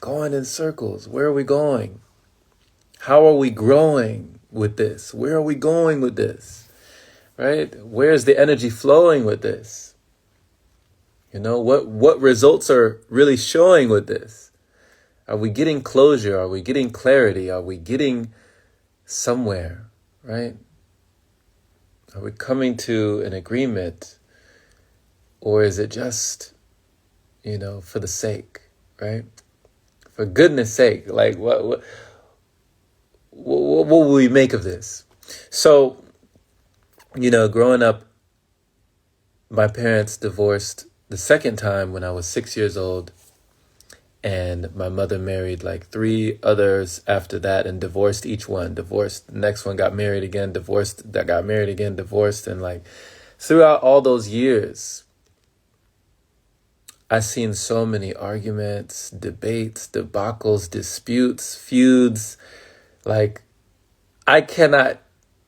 going in circles. Where are we going? How are we growing with this? Where are we going with this? Right? Where's the energy flowing with this? You know, what results are really showing with this? Are we getting closure? Are we getting clarity? Are we getting somewhere, right? Are we coming to an agreement? Or is it just, for the sake, right? For goodness sake, like what will we make of this? So, growing up, my parents divorced the second time when I was 6 years old. And my mother married like 3 others after that and divorced each one. Divorced, the next one got married again, divorced, that got married again, divorced. And like throughout all those years, I've seen so many arguments, debates, debacles, disputes, feuds. Like, I cannot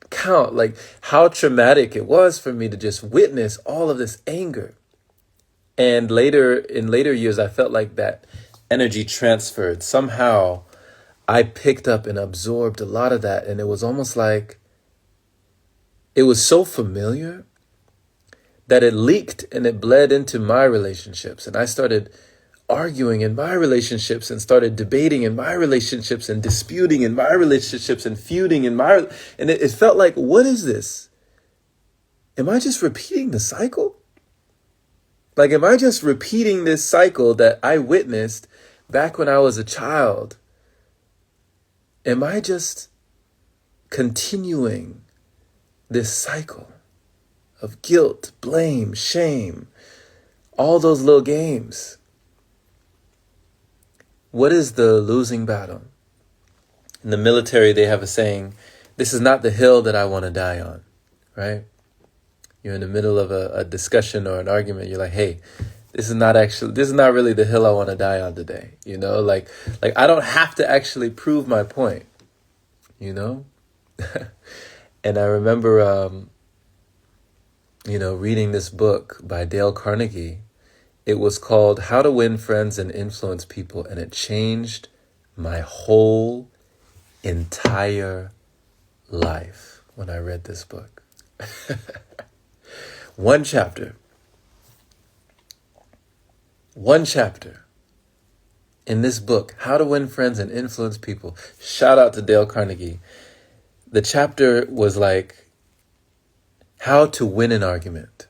count like how traumatic it was for me to just witness all of this anger. And in later years, I felt like that energy transferred. Somehow I picked up and absorbed a lot of that. And it was almost like it was so familiar that it leaked and it bled into my relationships. And I started arguing in my relationships and started debating in my relationships and disputing in my relationships and feuding and it felt like, what is this? Am I just repeating the cycle? Like, am I just repeating this cycle that I witnessed back when I was a child? Am I just continuing this cycle of guilt, blame, shame, all those little games? What is the losing battle? In the military, they have a saying, this is not the hill that I want to die on, right? You're in the middle of a discussion or an argument. You're like, hey, this is not really the hill I want to die on today. Like I don't have to actually prove my point, And I remember, reading this book by Dale Carnegie. It was called How to Win Friends and Influence People. And it changed my whole entire life when I read this book. One chapter in this book, How to Win Friends and Influence People. Shout out to Dale Carnegie. The chapter was like, How to Win an Argument.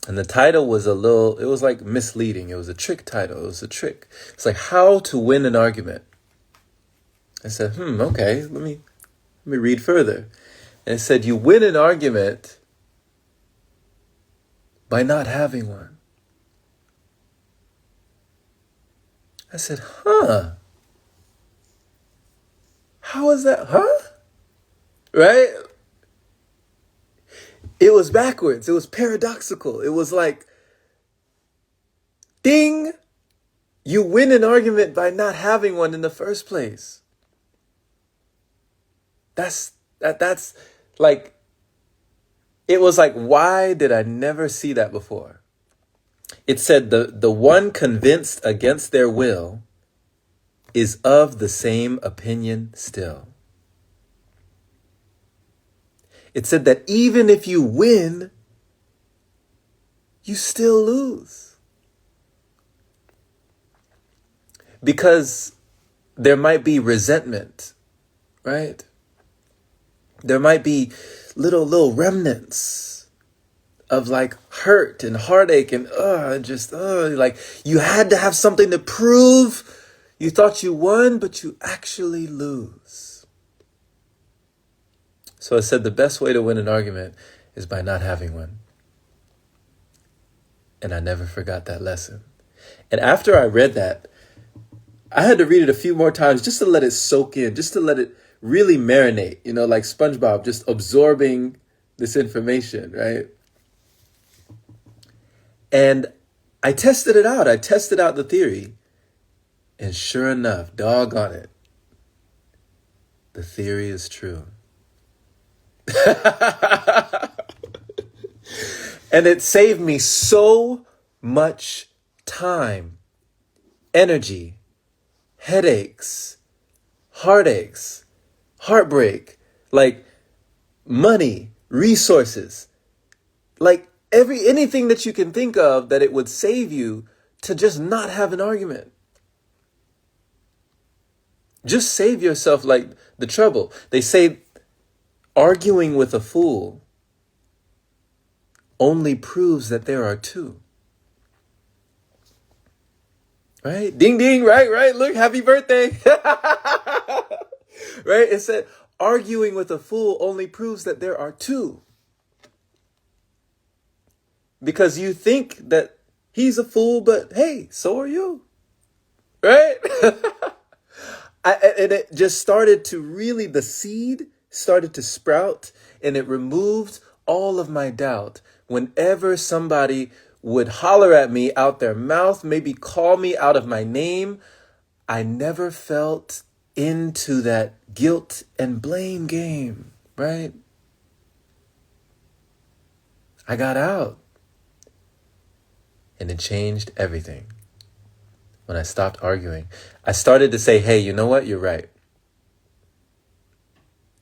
And the title was it was like misleading. It was a trick title. It was a trick. It's like, How to Win an Argument. I said, okay, let me read further. And it said, you win an argument by not having one. I said, how is that? Right? It was backwards. It was paradoxical. It was like, ding, you win an argument by not having one in the first place. That's like, it was like, why did I never see that before? It said the one convinced against their will is of the same opinion still. It said that even if you win, you still lose. Because there might be resentment, right? There might be little remnants of like hurt and heartache and like you had to have something to prove. You thought you won, but you actually lose. So it said the best way to win an argument is by not having one. And I never forgot that lesson. And after I read that, I had to read it a few more times just to let it soak in, just to let it really marinate, like SpongeBob, just absorbing this information, right? And I tested it out. I tested out the theory. And sure enough, doggone it, the theory is true. And it saved me so much time energy, headaches, heartaches, heartbreak, like money, resources, like anything that you can think of that it would save you to just not have an argument. Just save yourself like the trouble. They say arguing with a fool only proves that there are two. Right? Ding, ding, right? Look, happy birthday. Right? It said arguing with a fool only proves that there are two. Because you think that he's a fool, but hey, so are you. Right? And it just started to really, the seed started to sprout, and it removed all of my doubt. Whenever somebody would holler at me out their mouth, maybe call me out of my name, I never felt into that guilt and blame game, right? I got out. And it changed everything. When I stopped arguing, I started to say, hey, you know what? You're right.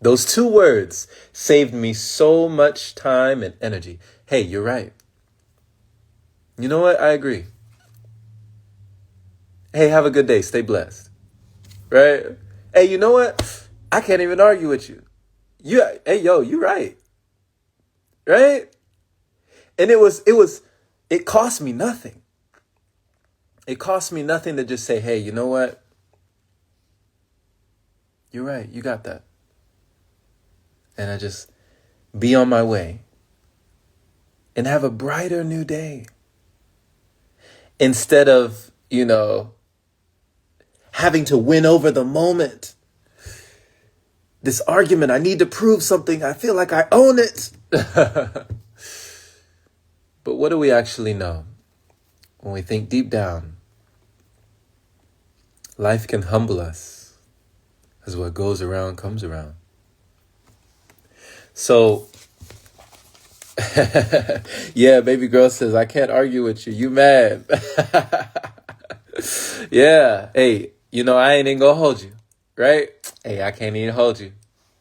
Those two words saved me so much time and energy. Hey, you're right. You know what? I agree. Hey, have a good day. Stay blessed. Right? Hey, you know what? I can't even argue with you. Hey, yo, you're right. Right? And it cost me nothing. It cost me nothing to just say, hey, you know what? You're right. You got that. And I just be on my way and have a brighter new day. Instead of, having to win over the moment. This argument, I need to prove something. I feel like I own it. But what do we actually know? When we think deep down, life can humble us as what goes around comes around. So, yeah, baby girl says, I can't argue with you. You mad. Yeah. Hey, I ain't even gonna hold you. Right? Hey, I can't even hold you.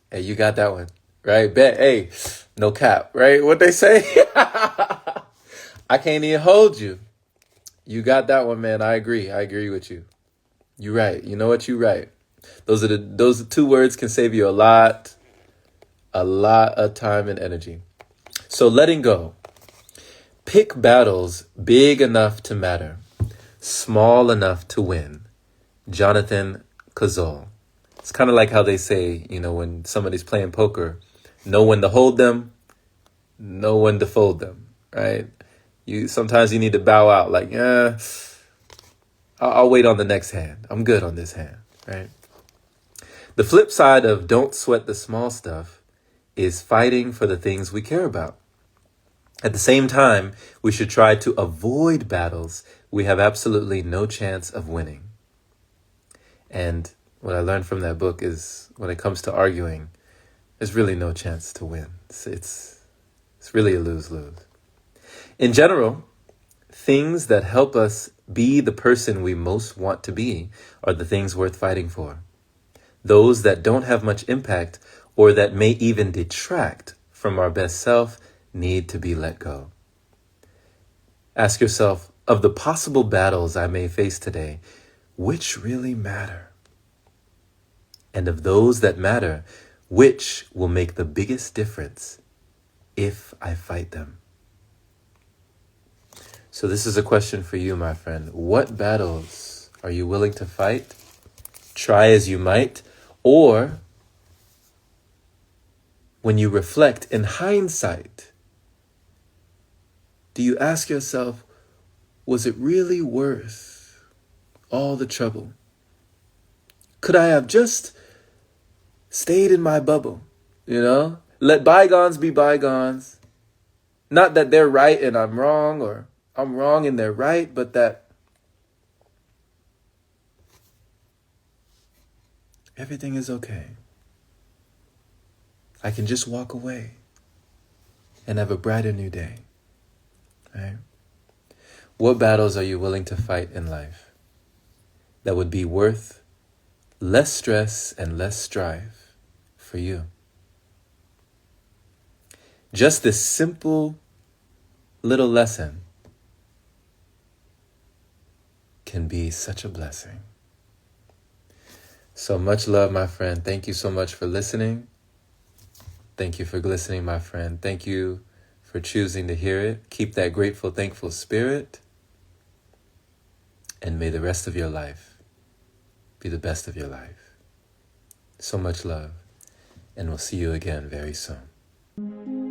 Hey, you got that one. Right? Bet. Hey, no cap. Right? What they say? I can't even hold you. You got that one, man. I agree. I agree with you. You're right. You know what? You're right. Those two words can save you a lot of time and energy. So letting go. Pick battles big enough to matter, small enough to win. Jonathan Kozol. It's kind of like how they say, when somebody's playing poker, know when to hold them, know when to fold them, right? Sometimes you need to bow out like, I'll wait on the next hand. I'm good on this hand, right? The flip side of don't sweat the small stuff is fighting for the things we care about. At the same time, we should try to avoid battles we have absolutely no chance of winning. And what I learned from that book is when it comes to arguing, there's really no chance to win. It's really a lose-lose. In general, things that help us be the person we most want to be are the things worth fighting for. Those that don't have much impact or that may even detract from our best self need to be let go. Ask yourself, of the possible battles I may face today, which really matter? And of those that matter, which will make the biggest difference if I fight them? So this is a question for you, my friend. What battles are you willing to fight? Try as you might, or when you reflect in hindsight, do you ask yourself, was it really worth all the trouble? Could I have just stayed in my bubble, Let bygones be bygones. Not that they're right and I'm wrong, or I'm wrong and they're right, but that everything is okay. I can just walk away and have a brighter new day, right? What battles are you willing to fight in life? that would be worth less stress and less strife for you. Just this simple little lesson can be such a blessing. So much love, my friend. Thank you so much for listening. Thank you for listening, my friend. Thank you for choosing to hear it. Keep that grateful, thankful spirit. And may the rest of your life be the best of your life. So much love. And we'll see you again very soon.